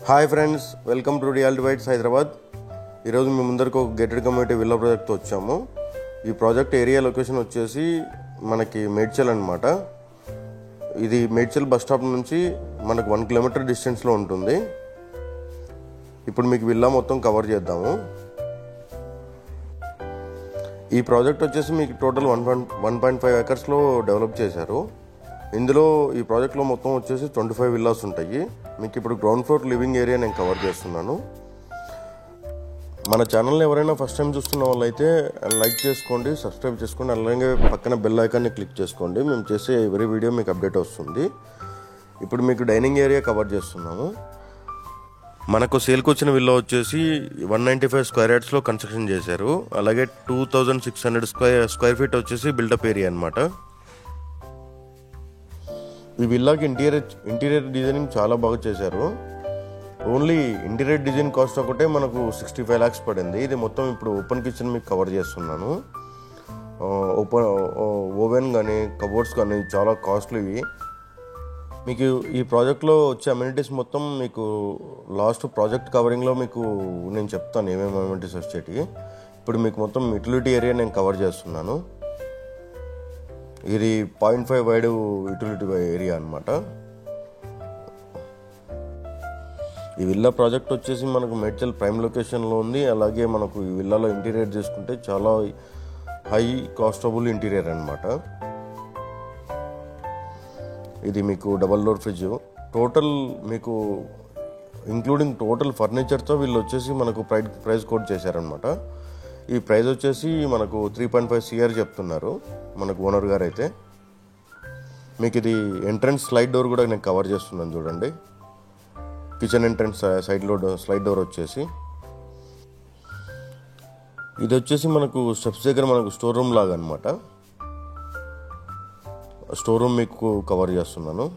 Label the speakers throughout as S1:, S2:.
S1: Hi friends, welcome to reality whites Hyderabad. ఈరోజు మీ ముందరికి ఒక గేటెడ్ కమ్యూనిటీ విల్లా ప్రాజెక్ట్తో వచ్చాము. ఈ ప్రాజెక్ట్ ఏరియా లొకేషన్ వచ్చేసి మనకి మేడ్చల్ అనమాట. ఇది మేడ్చల్ బస్ స్టాప్ నుంచి మనకు 1 కిలోమీటర్ డిస్టెన్స్లో ఉంటుంది. ఇప్పుడు మీకు విల్లా మొత్తం కవర్ చేద్దాము. ఈ ప్రాజెక్ట్ వచ్చేసి మీకు టోటల్ 1.5 ఏకర్స్లో డెవలప్ చేశారు. ఇందులో ఈ ప్రాజెక్ట్లో మొత్తం వచ్చేసి 25 విల్లాస్ ఉంటాయి. మీకు ఇప్పుడు గ్రౌండ్ ఫ్లోర్ లివింగ్ ఏరియా నేను కవర్ చేస్తున్నాను. మన ఛానల్ని ఎవరైనా ఫస్ట్ టైం చూస్తున్న వాళ్ళైతే లైక్ చేసుకోండి, సబ్స్క్రైబ్ చేసుకోండి, అలాగే పక్కన బెల్ ఐకాన్ని క్లిక్ చేసుకోండి. మేము చేసే ఎవరీ వీడియో మీకు అప్డేట్ వస్తుంది. ఇప్పుడు మీకు డైనింగ్ ఏరియా కవర్ చేస్తున్నాము. మనకు సేల్కి వచ్చిన విల్లా వచ్చేసి 195 స్క్వేర్ యార్డ్స్లో కన్స్ట్రక్షన్ చేశారు. అలాగే 2600 స్క్వేర్ ఫీట్ వచ్చేసి బిల్డప్ ఏరియా అనమాట. ఈ విల్లాకి ఇంటీరియర్ డిజైనింగ్ చాలా బాగా చేశారు. ఓన్లీ ఇంటీరియర్ డిజైన్ కాస్ట్ ఒకటే మనకు 65 lakhs పడింది. ఇది మొత్తం ఇప్పుడు ఓపెన్ కిచెన్ మీకు కవర్ చేస్తున్నాను. ఓవెన్ కానీ కబోర్డ్స్ కానీ చాలా కాస్ట్లీవి. మీకు ఈ ప్రాజెక్ట్లో వచ్చే అమ్యూనిటీస్ మొత్తం మీకు లాస్ట్ ప్రాజెక్ట్ కవరింగ్లో మీకు నేను చెప్తాను ఏమేమి అమ్యూనిటీస్ వచ్చేటి. ఇప్పుడు మీకు మొత్తం యూటిలిటీ ఏరియా నేను కవర్ చేస్తున్నాను. ఇది 0.5 వైడ్ యూటిలిటీ ఏరియా అనమాట. ఈ విల్లా ప్రాజెక్ట్ వచ్చేసి మనకు మేడ్చల్ ప్రైమ్ లొకేషన్లో ఉంది. అలాగే మనకు ఈ విల్లాలో ఇంటీరియర్ చేసుకుంటే చాలా హై కాస్టబుల్ ఇంటీరియర్ అనమాట. ఇది మీకు డబల్ డోర్ ఫ్రిడ్జ్ టోటల్ మీకు ఇంక్లూడింగ్ టోటల్ ఫర్నిచర్తో వీళ్ళు వచ్చేసి మనకు ప్రైస్ కోట్ చేశారనమాట. ఈ ప్రైస్ వచ్చేసి మనకు 3.5 CR చెప్తున్నారు మనకు ఓనర్ గారు అయితే. మీకు ఇది ఎంట్రన్స్ స్లైడ్ డోర్ కూడా నేను కవర్ చేస్తున్నాను చూడండి. కిచెన్ ఎంట్రన్స్ సైడ్లో స్లైడ్ డోర్ వచ్చేసి ఇది వచ్చేసి మనకు స్టెప్స్ దగ్గర మనకు స్టోర్ రూమ్ లాగా అనమాట. స్టోర్ రూమ్ మీకు కవర్ చేస్తున్నాను.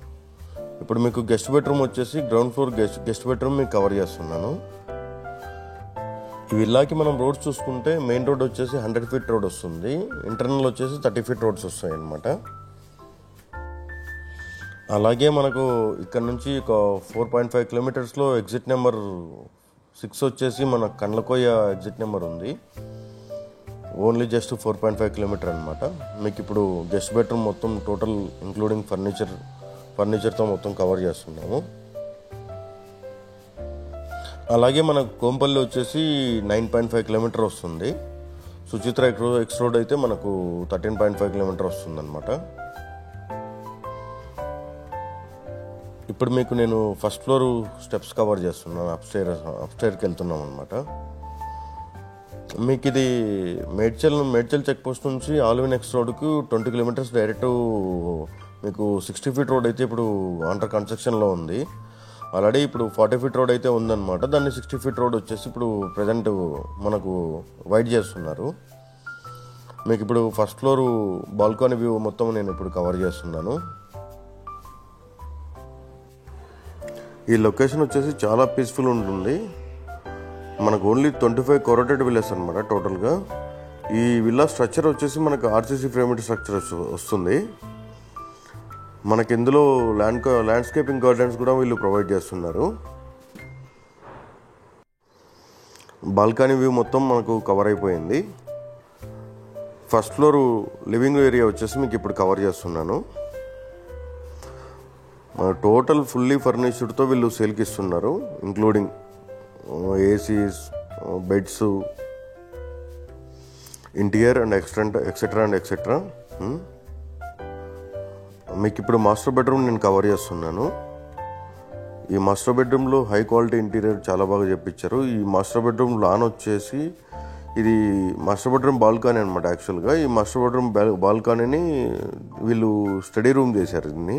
S1: ఇప్పుడు మీకు గెస్ట్ బెడ్రూమ్ వచ్చేసి గ్రౌండ్ ఫ్లోర్ గెస్ట్ బెడ్రూమ్ మీకు కవర్ చేస్తున్నాను. ఈ విల్లాకి మనం రోడ్స్ చూసుకుంటే మెయిన్ రోడ్ వచ్చేసి 100 feet రోడ్ వస్తుంది. ఇంటర్నల్ వచ్చేసి 30 feet రోడ్స్ వస్తాయి అన్నమాట. అలాగే మనకు ఇక్కడ నుంచి ఒక 4.5 kilometers ఎగ్జిట్ నెంబర్ 6 వచ్చేసి మన కండ్లకోయ ఎగ్జిట్ నెంబర్ ఉంది. ఓన్లీ జస్ట్ 4.5 kilometers అనమాట. మీకు ఇప్పుడు గెస్ట్ బెడ్రూమ్ మొత్తం టోటల్ ఇంక్లూడింగ్ ఫర్నిచర్తో మొత్తం కవర్ చేస్తున్నాము. అలాగే మనకు కోంపల్లి వచ్చేసి 9.5 kilometers వస్తుంది. సుచిత్ర ఎక్స్ రోడ్ అయితే మనకు 13.5 kilometers వస్తుంది అనమాట. ఇప్పుడు మీకు నేను ఫస్ట్ ఫ్లోర్ స్టెప్స్ కవర్ చేస్తున్నాను. అప్స్టైర్కి వెళ్తున్నాం అనమాట. మీకు ఇది మేడ్చల్ చెక్ పోస్ట్ నుంచి ఆల్విన్ ఎక్స్ రోడ్కు 20 kilometers డైరెక్ట్. మీకు 60 feet రోడ్ అయితే ఇప్పుడు అండర్ కన్స్ట్రక్షన్లో ఉంది. ఆల్రెడీ ఇప్పుడు 40 feet రోడ్ అయితే ఉందన్నమాట. దాన్ని 60 feet రోడ్ వచ్చేసి ఇప్పుడు ప్రజెంట్ మనకు వైడ్ చేస్తున్నారు. మీకు ఇప్పుడు ఫస్ట్ ఫ్లోర్ బాల్కనీ వ్యూ మొత్తం నేను ఇప్పుడు కవర్ చేస్తున్నాను. ఈ లొకేషన్ వచ్చేసి చాలా పీస్ఫుల్ ఉంటుంది. మనకు ఓన్లీ 25 కొరటెడ్ విల్లాస్ అనమాట టోటల్గా. ఈ విల్లా స్ట్రక్చర్ వచ్చేసి మనకు RCC ఫ్రేమ్డ్ స్ట్రక్చర్ వస్తుంది. మనకి ఇందులో ల్యాండ్స్కేపింగ్ గార్డెన్స్ కూడా వీళ్ళు ప్రొవైడ్ చేస్తున్నారు. బాల్కనీ వ్యూ మొత్తం మనకు కవర్ అయిపోయింది. ఫస్ట్ ఫ్లోర్ లివింగ్ ఏరియా వచ్చేసి మీకు ఇప్పుడు కవర్ చేస్తున్నాను. టోటల్ ఫుల్లీ ఫర్నిష్డ్తో వీళ్ళు సేల్కి ఇస్తున్నారు. Including ACs, beds, interior and etcetera. మీకు ఇప్పుడు మాస్టర్ బెడ్రూమ్ నేను కవర్ చేస్తున్నాను. ఈ మాస్టర్ బెడ్రూమ్లో హై క్వాలిటీ ఇంటీరియర్ చాలా బాగా చెప్పించారు. ఈ మాస్టర్ బెడ్రూమ్ లాన్ వచ్చేసి ఇది మాస్టర్ బెడ్రూమ్ బాల్కనీ అనమాట. యాక్చువల్గా ఈ మాస్టర్ బెడ్రూమ్ బాల్కనీని వీళ్ళు స్టడీ రూమ్ చేశారు. దీన్ని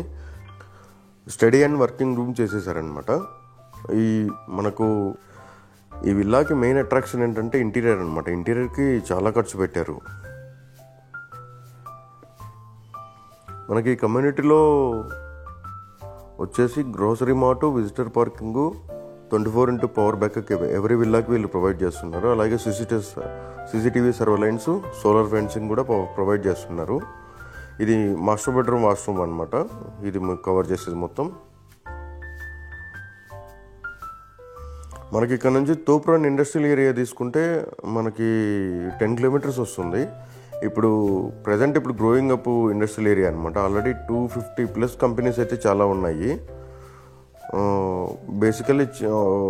S1: స్టడీ అండ్ వర్కింగ్ రూమ్ చేసేసారనమాట. మనకు ఈ విల్లాకి మెయిన్ అట్రాక్షన్ ఏంటంటే ఇంటీరియర్ అనమాట. ఇంటీరియర్కి చాలా ఖర్చు పెట్టారు. మనకి కమ్యూనిటీలో వచ్చేసి grocery mart, visitor parking, 24x power backup every విల్లాకి వీళ్ళు ప్రొవైడ్ చేస్తున్నారు. అలాగే CCTV సర్వేలెన్స్, సోలార్ ఫెన్సింగ్ కూడా ప్రొవైడ్ చేస్తున్నారు. ఇది మాస్టర్ బెడ్రూమ్ వాష్రూమ్ అనమాట. ఇది కవర్ చేసేది మొత్తం. మనకి ఇక్కడ నుంచి తోపురాన్ ఇండస్ట్రియల్ ఏరియా తీసుకుంటే మనకి 10 కిలోమీటర్స్ వస్తుంది. ఇప్పుడు present growing up industrial area అనమాట. ఆల్రెడీ 250+ కంపెనీస్ అయితే చాలా ఉన్నాయి. బేసికల్లీ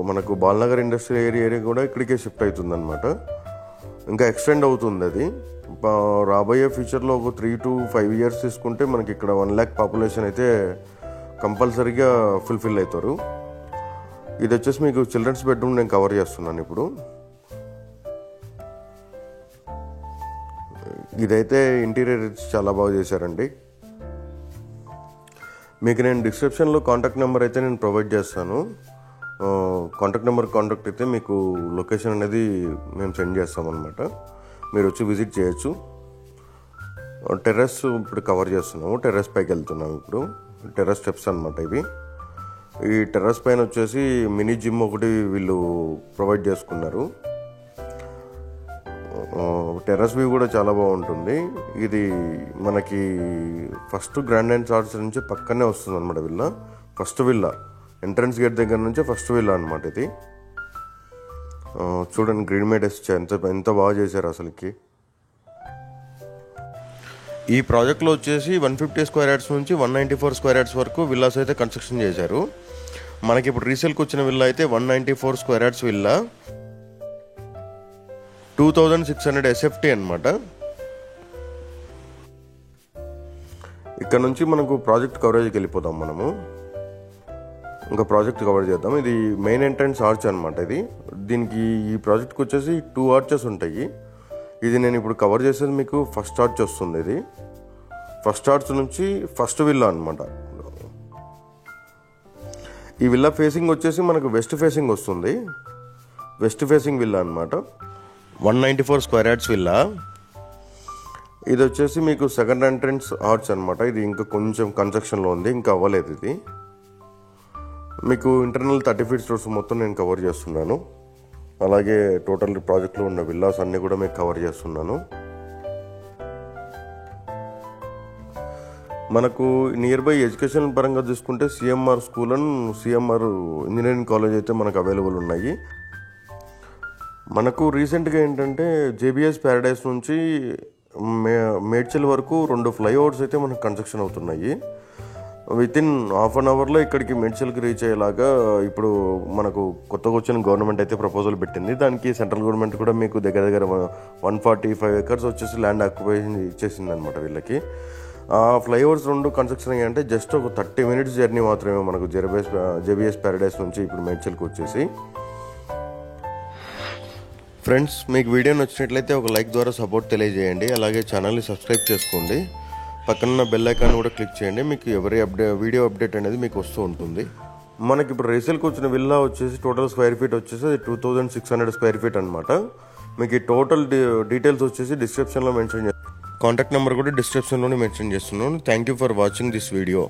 S1: మనకు బాల్నగర్ ఇండస్ట్రియల్ ఏరియా కూడా ఇక్కడికే షిఫ్ట్ అవుతుంది అనమాట. ఇంకా ఎక్స్టెండ్ అవుతుంది అది. రాబోయే ఫ్యూచర్లో ఒక 3 to 5 years తీసుకుంటే మనకి ఇక్కడ 1 lakh పాపులేషన్ అయితే కంపల్సరీగా ఫుల్ఫిల్ అవుతారు. ఇది వచ్చేసి మీకు చిల్డ్రన్స్ బెడ్రూమ్ నేను కవర్ చేస్తున్నాను ఇప్పుడు. ఇదైతే ఇంటీరియర్ చాలా బాగా చేశారండి. మీకు నేను డిస్క్రిప్షన్లో కాంటాక్ట్ నెంబర్ అయితే నేను ప్రొవైడ్ చేస్తాను. కాంటాక్ట్ అయితే మీకు లొకేషన్ అనేది మేము సెండ్ చేస్తామన్నమాట. మీరు వచ్చి విజిట్ చేయొచ్చు. టెర్రస్ ఇప్పుడు కవర్ చేస్తున్నాము. టెర్రస్ పైకి వెళ్తున్నాము ఇప్పుడు. టెర్రస్ స్టెప్స్ అనమాట ఇవి. ఈ టెర్రస్ పైన వచ్చేసి మినీ జిమ్ ఒకటి వీళ్ళు ప్రొవైడ్ చేసుకున్నారు. టెర్రస్ వ్యూ కూడా చాలా బాగుంటుంది. ఇది మనకి ఫస్ట్ గ్రాండ్ అండ్ చార్ట్స్ నుంచి పక్కనే వస్తుంది అనమాట villa. First villa entrance gate దగ్గర నుంచే ఫస్ట్ విల్లా అనమాట ఇది. చూడండి గ్రీన్ మేడెస్ ఎంత బాగా చేశారు అసలుకి. ఈ ప్రాజెక్ట్లో వచ్చేసి 150 square yards నుంచి 194 square yards వరకు విల్లాస్ అయితే కన్స్ట్రక్షన్ చేశారు. మనకి ఇప్పుడు రీసేల్కి వచ్చిన విల్లా అయితే 194 square yards విల్లా, 2600 SFT అనమాట. ఇక్కడ నుంచి మనకు ప్రాజెక్ట్ కవరేజ్కి వెళ్ళిపోదాం మనము. ఇంకా ప్రాజెక్ట్ కవర్ చేద్దాం. ఇది మెయిన్ ఎంట్రన్స్ ఆర్చ్ అనమాట. దీనికి ఈ ప్రాజెక్ట్కి వచ్చేసి 2 arches ఉంటాయి. ఇది నేను ఇప్పుడు కవర్ చేసేది మీకు ఫస్ట్ ఆర్చ్ వస్తుంది. ఇది ఫస్ట్ ఆర్చ్ నుంచి ఫస్ట్ విల్లా అనమాట. ఈ విల్లా ఫేసింగ్ వచ్చేసి మనకు వెస్ట్ ఫేసింగ్ వస్తుంది. వెస్ట్ ఫేసింగ్ విల్లా అనమాట. 194 square yards విల్లా. ఇది వచ్చేసి మీకు సెకండ్ ఎంట్రన్స్ ఆర్చ్ అనమాట. ఇది ఇంకా కొంచెం కన్స్ట్రక్షన్లో ఉంది, ఇంకా అవ్వలేదు. ఇది మీకు ఇంటర్నల్ 30 feet స్టోర్స్ మొత్తం నేను కవర్ చేస్తున్నాను. అలాగే టోటల్ ప్రాజెక్ట్లో ఉన్న విల్లాస్ అన్నీ కూడా మీకు కవర్ చేస్తున్నాను. మనకు నియర్ బై ఎడ్యుకేషన్ పరంగా చూసుకుంటే CMR school and CMR engineering college అయితే మనకు అవైలబుల్ ఉన్నాయి. మనకు రీసెంట్గా ఏంటంటే JBS ప్యారడైస్ నుంచి మేడ్చల్ వరకు 2 ఫ్లైఓవర్స్ అయితే మనకు కన్స్ట్రక్షన్ అవుతున్నాయి. వితిన్ హాఫ్ అన్ అవర్లో ఇక్కడికి మేడ్చల్కి రీచ్ అయ్యేలాగా ఇప్పుడు మనకు కొత్తగా వచ్చిన గవర్నమెంట్ అయితే ప్రపోజల్ పెట్టింది. దానికి సెంట్రల్ గవర్నమెంట్ కూడా మీకు దగ్గర 145 acres వచ్చేసి ల్యాండ్ ఆక్యుపేషన్ ఇచ్చేసింది అనమాట వీళ్ళకి. ఆ ఫ్లైఓవర్స్ 2 కన్స్ట్రక్షన్ అయ్యంటే జస్ట్ ఒక 30 minutes జర్నీ మాత్రమే మనకు JBS ప్యారడైస్ నుంచి ఇప్పుడు మేడ్చల్కి వచ్చేసి. ఫ్రెండ్స్, మీకు వీడియో నచ్చినట్లయితే ఒక లైక్ ద్వారా సపోర్ట్ తెలియజేయండి. అలాగే ఛానల్ని సబ్స్క్రైబ్ చేసుకోండి. పక్కన బెల్ ఐకాన్ కూడా క్లిక్ చేయండి. మీకు వీడియో అప్డేట్ అనేది మీకు వస్తూ ఉంటుంది. మనకి ఇప్పుడు రీసేల్కి వచ్చిన విల్లా వచ్చేసి టోటల్ స్క్వేర్ ఫీట్ వచ్చేసి 2600 square feet అనమాట. మీకు ఈ టోటల్ డీటెయిల్స్ వచ్చేసి డిస్క్రిప్షన్లో మెన్షన్ చేస్తాను. కాంటాక్ట్ నెంబర్ కూడా డిస్క్రిప్షన్లోనే మెన్షన్ చేస్తున్నాను. Thank you for watching this video.